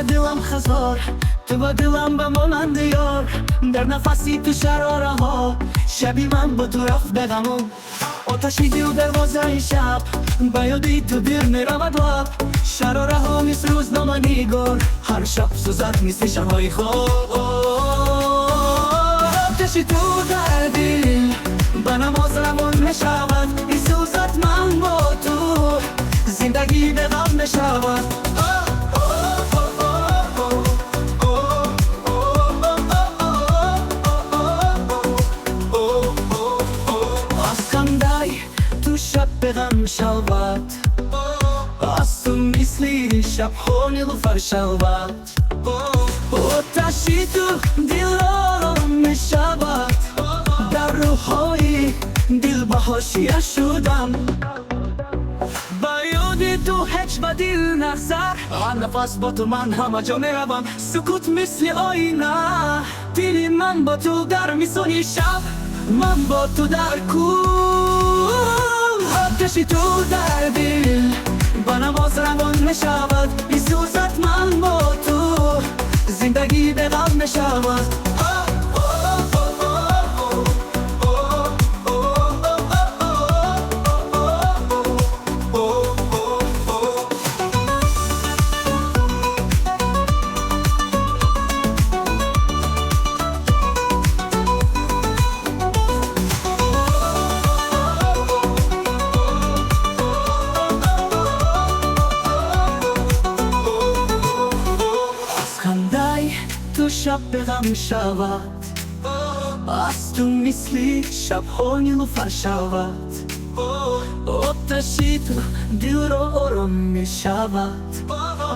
با دلم خزار، تو با دلم به مانند یار. در نفسی تو شراره ها، شبی من با تو رفت بغمون. آتشی دل دروازه شب، با یادی تو دیر میرود لب. شراره ها مثل روزنامه نگار، هر شب سوزد مثل شبهای خواب. آتشی تو در دل، به نماز روان میشود. این سوزد من با تو، زندگی به غم میشود. شب به غم شود، از تو مثلی شب ها نیلوفر شود. آتشی تو دل آرام می شود، در روحای دل بهاشیه شدم. با یاد تو هیچ به دل نخزر، هر نفس با تو من همه جا می روم. سکوت مثل آینه، دل من با تو در میسانی شب، من با تو در کوه. آتشی تو در دل، با نماز روان میشود. این سوزد من با تو، زندگی به غم میشود. تو شب به غم شود، از تو مثلی شب ها نیلوفر شود. آتشی تو دل را آرام می شود،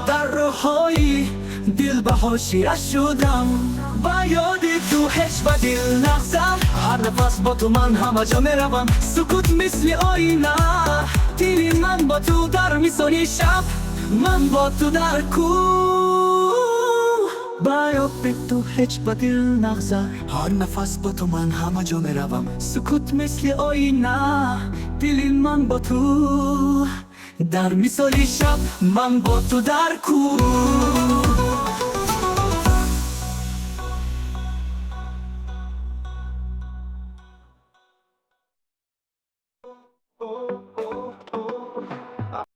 در روحای دل بهاشیه شدم. با یاد تو هیچ به دل نخزم، هر نفس با تو من همه جا می روم. سکوت مثل آینه، دل من با تو در میسانی شب، من با تو در کوه. با یاد تو هیچ به دل نخزم، هر نفس با تو من همه جا می روم. سکوت مثل آینه، دل من با تو در میسانی شب، من با تو در کوه.